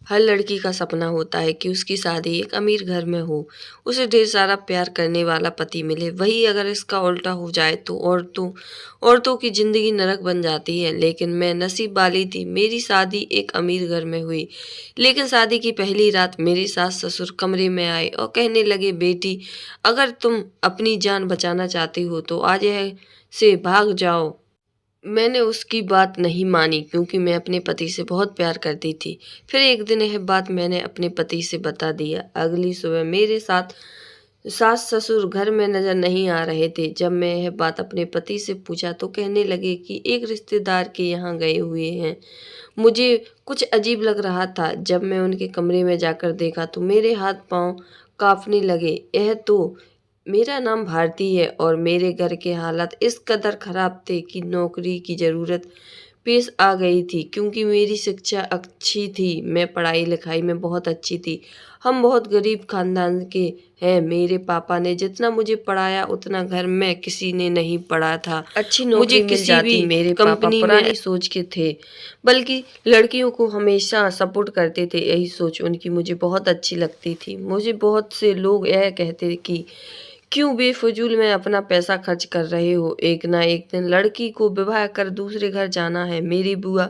हर लड़की का सपना होता है कि उसकी शादी एक अमीर घर में हो, उसे ढेर सारा प्यार करने वाला पति मिले। वहीं अगर इसका उल्टा हो जाए तो औरतों की ज़िंदगी नरक बन जाती है। लेकिन मैं नसीब वाली थी, मेरी शादी एक अमीर घर में हुई। लेकिन शादी की पहली रात मेरे सास-ससुर कमरे में आए और कहने लगे, बेटी, अगर तुम अपनी जान बचाना चाहती हो तो आज यहाँ से भाग जाओ। मैंने उसकी बात नहीं मानी क्योंकि मैं अपने पति से बहुत प्यार करती थी। फिर एक दिन यह बात मैंने अपने पति से बता दिया। अगली सुबह मेरे साथ सास-ससुर घर में नज़र नहीं आ रहे थे। जब मैं यह बात अपने पति से पूछा तो कहने लगे कि एक रिश्तेदार के यहाँ गए हुए हैं। मुझे कुछ अजीब लग रहा था। जब मैं उनके कमरे में जाकर देखा तो मेरे हाथ-पाँव काँपने लगे। यह तो मेरा नाम भारती है और मेरे घर के हालात इस कदर ख़राब थे कि नौकरी की ज़रूरत पेश आ गई थी क्योंकि मेरी शिक्षा अच्छी थी, मैं पढ़ाई-लिखाई में बहुत अच्छी थी। हम बहुत गरीब ख़ानदान के हैं। मेरे पापा ने जितना मुझे पढ़ाया उतना घर में किसी ने नहीं पढ़ा था। अच्छी मुझे नौकरी मिल किसी जाती, भी मेरे पापा कंपनी में पुरानी सोच के थे, बल्कि लड़कियों को हमेशा सपोर्ट करते थे। यही सोच उनकी मुझे बहुत अच्छी लगती थी। मुझे बहुत से लोग यह कहते कि क्यों बेफिजूल में अपना पैसा खर्च कर रहे हो, एक ना एक दिन लड़की को विवाह कर दूसरे घर जाना है। मेरी बुआ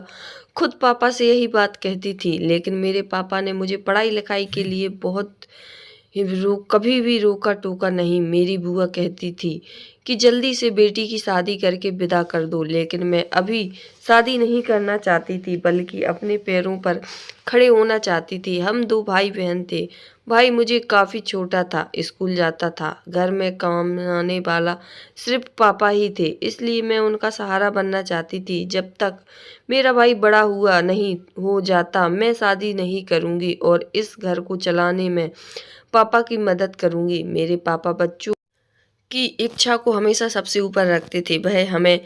खुद पापा से यही बात कहती थी, लेकिन मेरे पापा ने मुझे पढ़ाई लिखाई के लिए बहुत कभी भी रोका टोका नहीं। मेरी बुआ कहती थी कि जल्दी से बेटी की शादी करके विदा कर दो, लेकिन मैं अभी शादी नहीं करना चाहती थी बल्कि अपने पैरों पर खड़े होना चाहती थी। हम दो भाई बहन थे। भाई मुझे काफ़ी छोटा था, स्कूल जाता था। घर में कमाने वाला सिर्फ पापा ही थे, इसलिए मैं उनका सहारा बनना चाहती थी। जब तक मेरा भाई बड़ा हुआ नहीं हो जाता मैं शादी नहीं करूँगी और इस घर को चलाने में पापा की मदद करूँगी। मेरे पापा बच्चों की इच्छा को हमेशा सबसे ऊपर रखते थे। वह हमें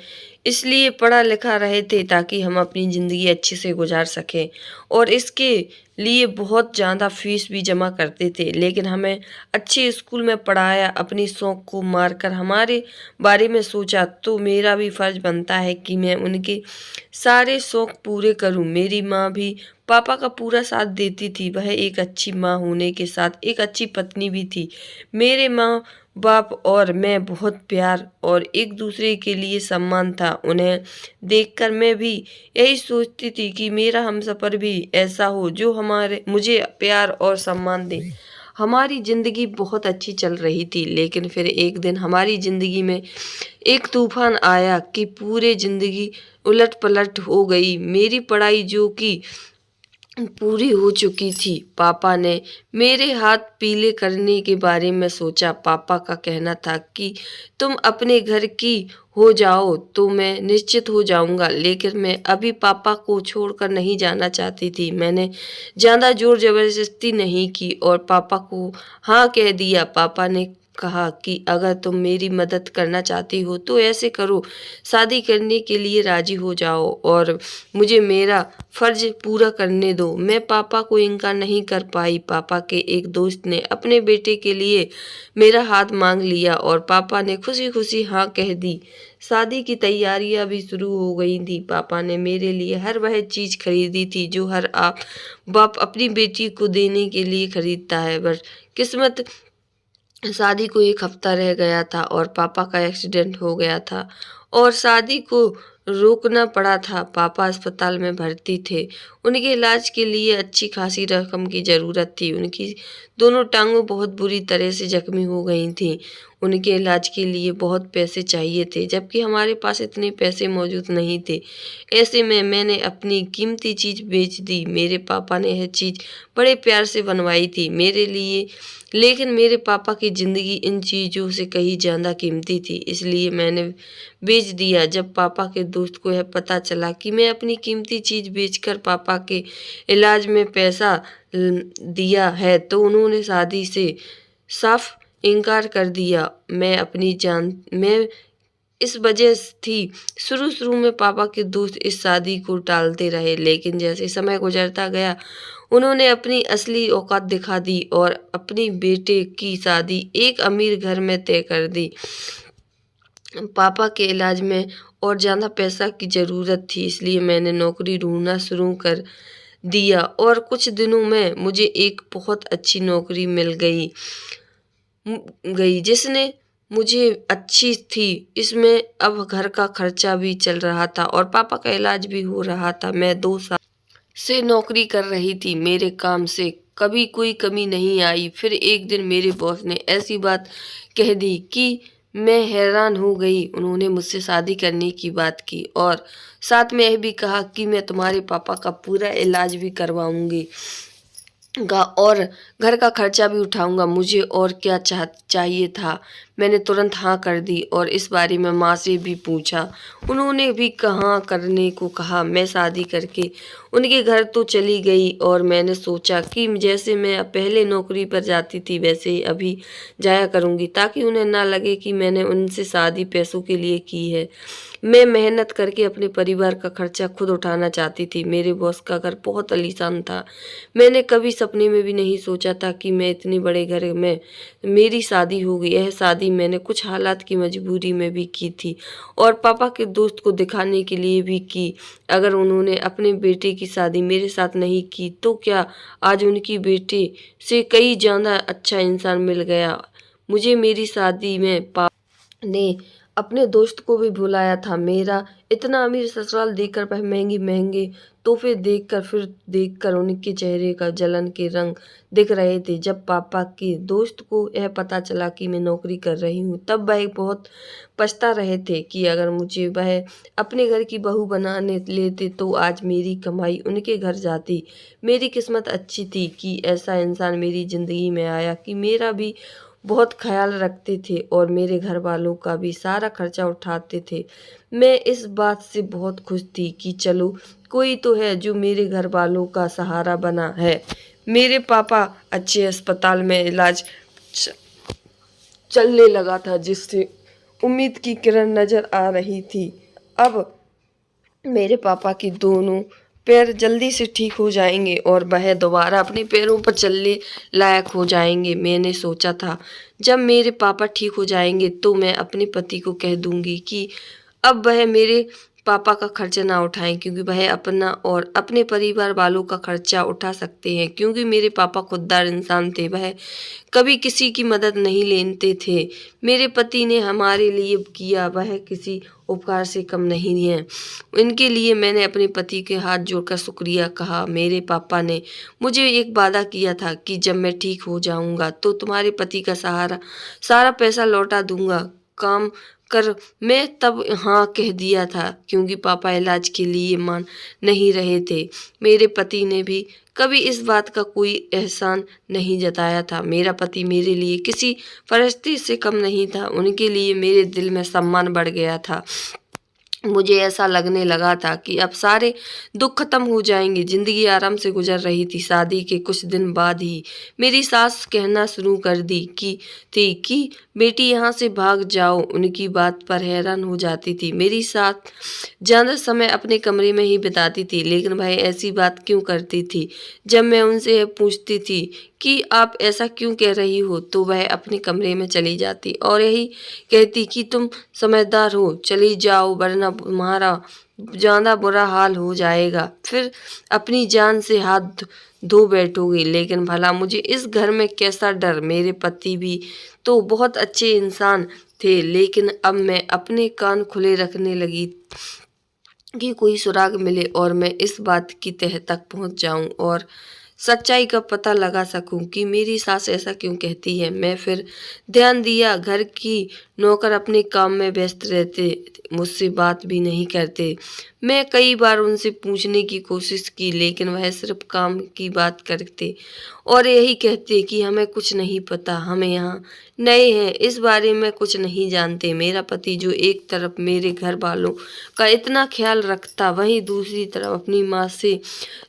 इसलिए पढ़ा लिखा रहे थे ताकि हम अपनी ज़िंदगी अच्छे से गुजार सकें और इसके लिए बहुत ज़्यादा फीस भी जमा करते थे। लेकिन हमें अच्छे स्कूल में पढ़ाया, अपनी शौक़ को मारकर हमारे बारे में सोचा, तो मेरा भी फ़र्ज़ बनता है कि मैं उनके सारे शौक़ पूरे करूं। मेरी माँ भी पापा का पूरा साथ देती थी। वह एक अच्छी माँ होने के साथ एक अच्छी पत्नी भी थी। मेरे माँ बाप और मैं बहुत प्यार और एक दूसरे के लिए सम्मान था। उन्हें देखकर मैं भी यही सोचती थी कि मेरा हमसफ़र भी ऐसा हो जो मुझे प्यार और सम्मान दे। हमारी ज़िंदगी बहुत अच्छी चल रही थी, लेकिन फिर एक दिन हमारी ज़िंदगी में एक तूफ़ान आया कि पूरी ज़िंदगी उलट-पलट हो गई। मेरी पढ़ाई जो कि पूरी हो चुकी थी, पापा ने मेरे हाथ पीले करने के बारे में सोचा। पापा का कहना था कि तुम अपने घर की हो जाओ तो मैं निश्चित हो जाऊंगा, लेकिन मैं अभी पापा को छोड़कर नहीं जाना चाहती थी। मैंने ज़्यादा जोर ज़बरदस्ती नहीं की और पापा को हाँ कह दिया। पापा ने कहा कि अगर तुम मेरी मदद करना चाहती हो तो ऐसे करो, शादी करने के लिए राज़ी हो जाओ और मुझे मेरा फ़र्ज़ पूरा करने दो। मैं पापा को इनकार नहीं कर पाई। पापा के एक दोस्त ने अपने बेटे के लिए मेरा हाथ मांग लिया और पापा ने खुशी-खुशी हाँ कह दी। शादी की तैयारियां भी शुरू हो गई थी। पापा ने मेरे लिए हर वह चीज़ खरीदी थी जो हर बाप अपनी बेटी को देने के लिए खरीदता है। बस किस्मत, शादी को एक हफ्ता रह गया था और पापा का एक्सीडेंट हो गया था और शादी को रोकना पड़ा था। पापा अस्पताल में भर्ती थे। उनके इलाज के लिए अच्छी खासी रकम की ज़रूरत थी। उनकी दोनों टांगों बहुत बुरी तरह से जख्मी हो गई थीं। उनके इलाज के लिए बहुत पैसे चाहिए थे, जबकि हमारे पास इतने पैसे मौजूद नहीं थे। ऐसे में मैंने अपनी कीमती चीज़ बेच दी। मेरे पापा ने यह चीज़ बड़े प्यार से बनवाई थी मेरे लिए, लेकिन मेरे पापा की ज़िंदगी इन चीज़ों से कहीं ज़्यादा कीमती थी, इसलिए मैंने बेच दिया। जब पापा के दोस्त को यह पता चला कि मैं अपनी कीमती चीज़ बेचकर पापा के इलाज में पैसा दिया है तो उन्होंने शादी से साफ इनकार कर दिया। मैं इस वजह थी। शुरू-शुरू में पापा के दोस्त इस शादी को टालते रहे, लेकिन जैसे समय गुजरता गया उन्होंने अपनी असली औकात दिखा दी और अपनी बेटे की शादी एक अमीर घर में तय कर दी। पापा के इलाज में और ज़्यादा पैसा की ज़रूरत थी, इसलिए मैंने नौकरी ढूंढना शुरू कर दिया और कुछ दिनों में मुझे एक बहुत अच्छी नौकरी मिल गई जिसने मुझे अच्छी थी। इसमें अब घर का खर्चा भी चल रहा था और पापा का इलाज भी हो रहा था। मैं 2 साल से नौकरी कर रही थी। मेरे काम से कभी कोई कमी नहीं आई। फिर एक दिन मेरे बॉस ने ऐसी बात कह दी कि मैं हैरान हो गई। उन्होंने मुझसे शादी करने की बात की और साथ में यह भी कहा कि मैं तुम्हारे पापा का पूरा इलाज भी करवाऊंगी और घर का खर्चा भी उठाऊंगा। मुझे और क्या चाहिए था। मैंने तुरंत हाँ कर दी और इस बारे में माँ से भी पूछा। उन्होंने भी हाँ करने को कहा। मैं शादी करके उनके घर तो चली गई और मैंने सोचा कि जैसे मैं पहले नौकरी पर जाती थी वैसे ही अभी जाया करूँगी ताकि उन्हें ना लगे कि मैंने उनसे शादी पैसों के लिए की है। मैं मेहनत करके अपने परिवार का खर्चा खुद उठाना चाहती थी। मेरे बॉस का घर बहुत आलीशान था। मैंने कभी सपने में भी नहीं सोचा था कि मैं इतने बड़े घर में मेरी शादी होगी। यह शादी मैंने कुछ हालात की मजबूरी में भी की थी और पापा के दोस्त को दिखाने के लिए भी की। अगर उन्होंने अपने बेटे की शादी मेरे साथ नहीं की तो क्या आज उनकी बेटे से कई ज़्यादा अच्छा इंसान मिल गया। मुझे मेरी शादी में पापा ने अपने दोस्त को भी बुलाया था। मेरा इतना अमीर ससुराल देखकर वह महंगे तोहफे देखकर फिर देखकर उनके चेहरे का जलन के रंग दिख रहे थे। जब पापा के दोस्त को यह पता चला कि मैं नौकरी कर रही हूँ तब वह बहुत पछता रहे थे कि अगर मुझे वह अपने घर की बहू बनाने लेते तो आज मेरी कमाई उनके घर जाती। मेरी किस्मत अच्छी थी कि ऐसा इंसान मेरी ज़िंदगी में आया कि मेरा भी बहुत ख्याल रखते थे और मेरे घर वालों का भी सारा खर्चा उठाते थे। मैं इस बात से बहुत खुश थी कि चलो कोई तो है जो मेरे घर वालों का सहारा बना है। मेरे पापा अच्छे अस्पताल में इलाज चलने लगा था जिससे उम्मीद की किरण नजर आ रही थी। अब मेरे पापा की दोनों पैर जल्दी से ठीक हो जाएंगे और वह दोबारा अपने पैरों पर चलने लायक हो जाएंगे। मैंने सोचा था जब मेरे पापा ठीक हो जाएंगे तो मैं अपने पति को कह दूंगी कि अब वह मेरे पापा का खर्चा ना उठाएं क्योंकि वह अपना और अपने परिवार वालों का खर्चा उठा सकते हैं। क्योंकि मेरे पापा खुददार इंसान थे। वह कभी किसी की मदद नहीं लेते थे। मेरे पति ने हमारे लिए किया वह किसी उपकार से कम नहीं है। इनके लिए मैंने अपने पति के हाथ जोड़कर शुक्रिया कहा। मेरे पापा ने मुझे एक वादा किया था कि जब मैं ठीक हो जाऊंगा तो तुम्हारे पति का सारा पैसा लौटा दूंगा। काम कर मैं तब हाँ कह दिया था क्योंकि पापा इलाज के लिए मान नहीं रहे थे। मेरे पति ने भी कभी इस बात का कोई एहसान नहीं जताया था। मेरा पति मेरे लिए किसी फरिश्ते से कम नहीं था। उनके लिए मेरे दिल में सम्मान बढ़ गया था। मुझे ऐसा लगने लगा था कि अब सारे दुख खत्म हो जाएंगे। जिंदगी आराम से गुजर रही थी। शादी के कुछ दिन बाद ही मेरी सास कहना शुरू कर दी कि बेटी यहाँ से भाग जाओ। उनकी बात पर हैरान हो जाती थी। मेरी सास ज़्यादा समय अपने कमरे में ही बिताती थी लेकिन वह ऐसी बात क्यों करती थी। जब मैं उनसे यह पूछती थी कि आप ऐसा क्यों कह रही हो तो वह अपने कमरे में चली जाती और यही कहती कि तुम समझदार हो, चली जाओ वरना तुम्हारा ज़्यादा बुरा हाल हो जाएगा। फिर अपनी जान से हाथ धो बैठोगी। लेकिन भला मुझे इस घर में कैसा डर। मेरे पति भी तो बहुत अच्छे इंसान थे लेकिन अब मैं अपने कान खुले रखने लगी कि कोई सुराग मिले और मैं इस बात की तह तक पहुंच जाऊं और सच्चाई का पता लगा सकूं कि मेरी सास ऐसा क्यों कहती है। मैं फिर ध्यान दिया घर की नौकर अपने काम में व्यस्त रहते, मुझसे बात भी नहीं करते। मैं कई बार उनसे पूछने की कोशिश की लेकिन वह सिर्फ काम की बात करते और यही कहते कि हमें कुछ नहीं पता, हमें यहाँ नए हैं, इस बारे में कुछ नहीं जानते। मेरा पति जो एक तरफ मेरे घर वालों का इतना ख्याल रखता वहीं दूसरी तरफ अपनी माँ से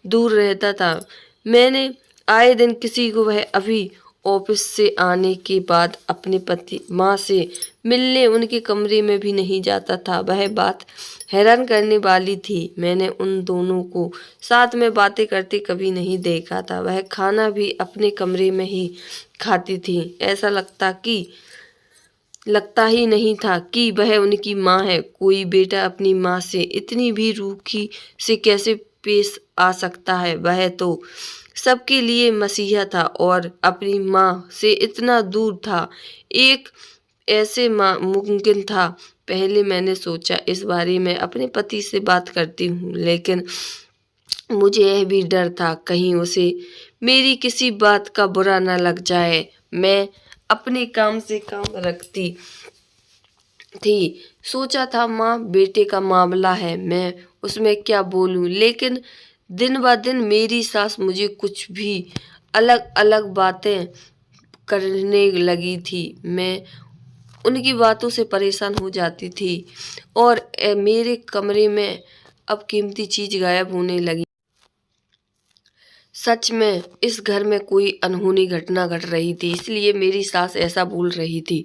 दूर रहता था। मैंने आए दिन किसी को वह अभी ऑफिस से आने के बाद अपने पति माँ से मिलने उनके कमरे में भी नहीं जाता था। वह बात हैरान करने वाली थी। मैंने उन दोनों को साथ में बातें करते कभी नहीं देखा था। वह खाना भी अपने कमरे में ही खाती थी। ऐसा लगता ही नहीं था कि वह उनकी माँ है। कोई बेटा अपनी माँ से इतनी भी रूखी से कैसे पेश आ सकता है, वह तो सबके लिए मसीहा था और अपनी माँ से इतना दूर था। एक ऐसे माँ मुमकिन था। पहले मैंने सोचा इस बारे में अपने पति से बात करती हूँ, लेकिन मुझे यह भी डर था कहीं उसे मेरी किसी बात का बुरा न लग जाए। मैं अपने काम से काम रखती थी। सोचा था माँ बेटे का मामला है, मैं उसमें क्या बोलूँ, लेकिन दिन ब दिन मेरी सास मुझे कुछ भी अलग अलग बातें करने लगी थी। मैं उनकी बातों से परेशान हो जाती थी और मेरे कमरे में अब कीमती चीज़ गायब होने लगी। सच में इस घर में कोई अनहोनी घटना घट रही थी, इसलिए मेरी सास ऐसा बोल रही थी।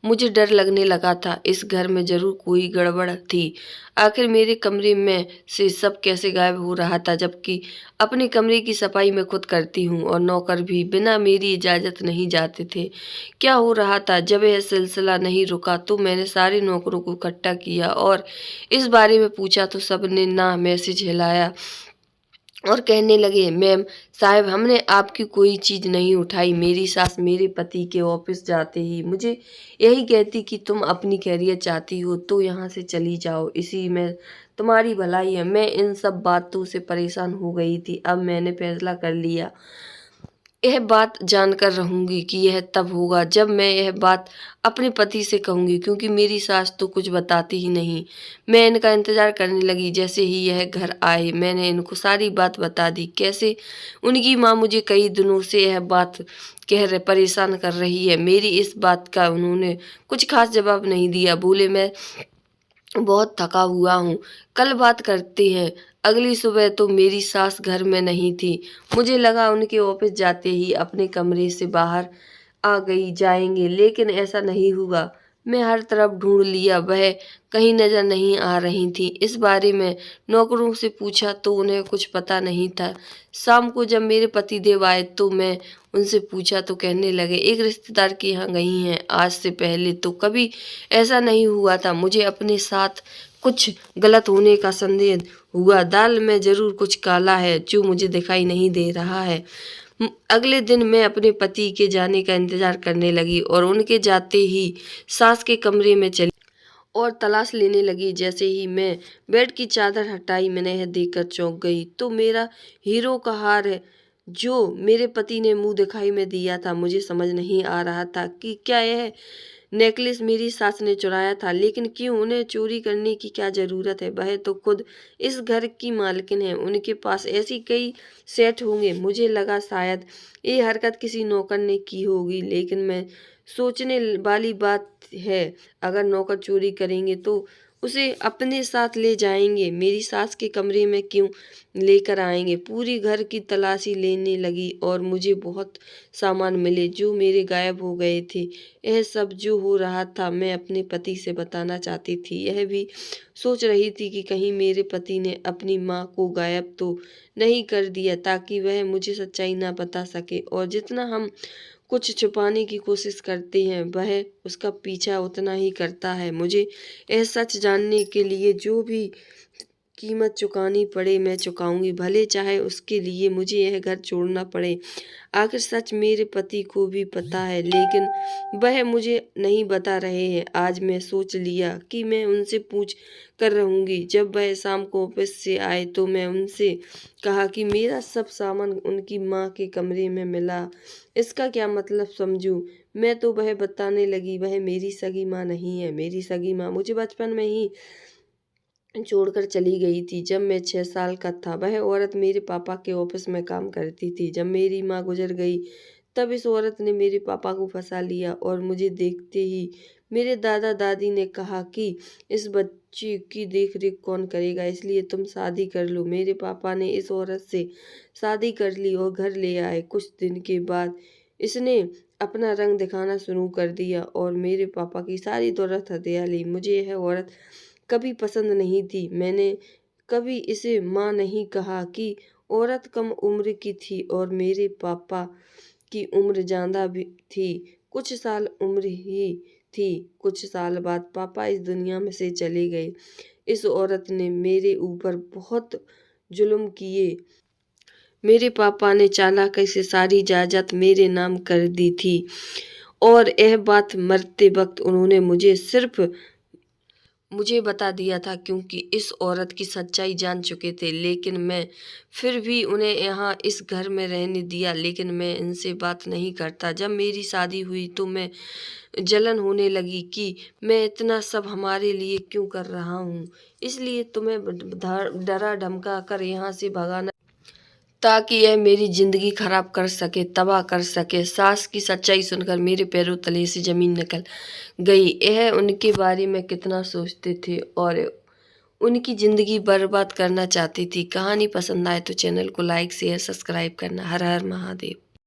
मुझे डर लगने लगा था, इस घर में ज़रूर कोई गड़बड़ थी। आखिर मेरे कमरे में से सब कैसे गायब हो रहा था, जबकि अपने कमरे की सफाई मैं खुद करती हूँ और नौकर भी बिना मेरी इजाज़त नहीं जाते थे। क्या हो रहा था? जब यह सिलसिला नहीं रुका तो मैंने सारे नौकरों को इकट्ठा किया और इस बारे में पूछा तो सबने ना मैसेज हिलाया और कहने लगे, मैम साहब हमने आपकी कोई चीज़ नहीं उठाई। मेरी सास मेरे पति के ऑफिस जाते ही मुझे यही कहती कि तुम अपनी खैरियत चाहती हो तो यहाँ से चली जाओ, इसी में तुम्हारी भलाई है। मैं इन सब बातों से परेशान हो गई थी। अब मैंने फैसला कर लिया, यह बात जानकर रहूँगी कि यह तब होगा जब मैं यह बात अपने पति से कहूँगी, क्योंकि मेरी सास तो कुछ बताती ही नहीं। मैं इनका इंतज़ार करने लगी। जैसे ही यह घर आए मैंने इनको सारी बात बता दी। कैसे उनकी माँ मुझे कई दिनों से यह बात परेशान कर रही है। मेरी इस बात का उन्होंने कुछ खास जवाब नहीं दिया। बोले, मैं बहुत थका हुआ हूँ, कल बात करते हैं। अगली सुबह तो मेरी सास घर में नहीं थी। मुझे लगा उनके ऑफिस जाते ही अपने कमरे से बाहर आ गई जाएंगे, लेकिन ऐसा नहीं हुआ। मैं हर तरफ ढूंढ लिया, वह कहीं नजर नहीं आ रही थी। इस बारे में नौकरों से पूछा तो उन्हें कुछ पता नहीं था। शाम को जब मेरे पति देव आए तो मैं उनसे पूछा तो कहने लगे एक रिश्तेदार के यहाँ गई हैं। आज से पहले तो कभी ऐसा नहीं हुआ था। मुझे अपने साथ कुछ गलत होने का संदेह हुआ। दाल में जरूर कुछ काला है जो मुझे दिखाई नहीं दे रहा है। अगले दिन मैं अपने पति के जाने का इंतजार करने लगी और उनके जाते ही सास के कमरे में चली और तलाश लेने लगी। जैसे ही मैं बेड की चादर हटाई मैंने यह देखकर चौंक गई, तो मेरा हीरो का हार है जो मेरे पति ने मुंह दिखाई में दिया था। मुझे समझ नहीं आ रहा था कि क्या यह नेकलेस मेरी सास ने चुराया था, लेकिन क्यों? उन्हें चोरी करने की क्या जरूरत है? वह तो खुद इस घर की मालकिन है, उनके पास ऐसी कई सेट होंगे। मुझे लगा शायद ये हरकत किसी नौकर ने की होगी, लेकिन मैं सोचने वाली बात है, अगर नौकर चोरी करेंगे तो उसे अपने साथ ले जाएंगे, मेरी सास के कमरे में क्यों लेकर आएंगे? पूरी घर की तलाशी लेने लगी और मुझे बहुत सामान मिले जो मेरे गायब हो गए थे। यह सब जो हो रहा था मैं अपने पति से बताना चाहती थी। यह भी सोच रही थी कि कहीं मेरे पति ने अपनी माँ को गायब तो नहीं कर दिया ताकि वह मुझे सच्चाई ना बता सके। और जितना हम कुछ छुपाने की कोशिश करते हैं वह उसका पीछा उतना ही करता है। मुझे यह सच जानने के लिए जो भी कीमत चुकानी पड़े मैं चुकाऊंगी, भले चाहे उसके लिए मुझे यह घर छोड़ना पड़े। आखिर सच मेरे पति को भी पता है, लेकिन वह मुझे नहीं बता रहे हैं। आज मैं सोच लिया कि मैं उनसे पूछ कर रहूंगी। जब वह शाम को ऑफिस से आए तो मैं उनसे कहा कि मेरा सब सामान उनकी माँ के कमरे में मिला। इसका क्या मतलब समझूं? मैं तो वह बताने लगी, वह मेरी सगी माँ नहीं है। मेरी सगी माँ मुझे बचपन में ही छोड़कर चली गई थी। जब मैं 6 साल का था वह औरत मेरे पापा के ऑफिस में काम करती थी। जब मेरी माँ गुजर गई तब इस औरत ने मेरे पापा को फंसा लिया और मुझे देखते ही मेरे दादा दादी ने कहा कि इस बच्ची की देख रेख कौन करेगा, इसलिए तुम शादी कर लो। मेरे पापा ने इस औरत से शादी कर ली और घर ले आए। कुछ दिन के बाद इसने अपना रंग दिखाना शुरू कर दिया और मेरे पापा की सारी दौलत हथिया ली। मुझे यह औरत कभी पसंद नहीं थी। मैंने कभी इसे माँ नहीं कहा कि औरत कम उम्र की थी और मेरे पापा की उम्र ज़्यादा भी थी, कुछ साल उम्र ही थी। कुछ साल बाद पापा इस दुनिया में से चले गए। इस औरत ने मेरे ऊपर बहुत जुल्म किए। मेरे पापा ने चालाकी से सारी जायदाद मेरे नाम कर दी थी और यह बात मरते वक्त उन्होंने मुझे बता दिया था, क्योंकि इस औरत की सच्चाई जान चुके थे। लेकिन मैं फिर भी उन्हें यहाँ इस घर में रहने दिया, लेकिन मैं इनसे बात नहीं करता। जब मेरी शादी हुई तो मैं जलन होने लगी कि मैं इतना सब हमारे लिए क्यों कर रहा हूँ। इसलिए तुम्हें डरा धमका कर यहाँ से भगाना, ताकि यह मेरी ज़िंदगी ख़राब कर सके, तबाह कर सके। सास की सच्चाई सुनकर मेरे पैरों तले से ज़मीन निकल गई। यह उनके बारे में कितना सोचते थे और उनकी ज़िंदगी बर्बाद करना चाहती थी। कहानी पसंद आए तो चैनल को लाइक, शेयर, सब्सक्राइब करना। हर हर महादेव।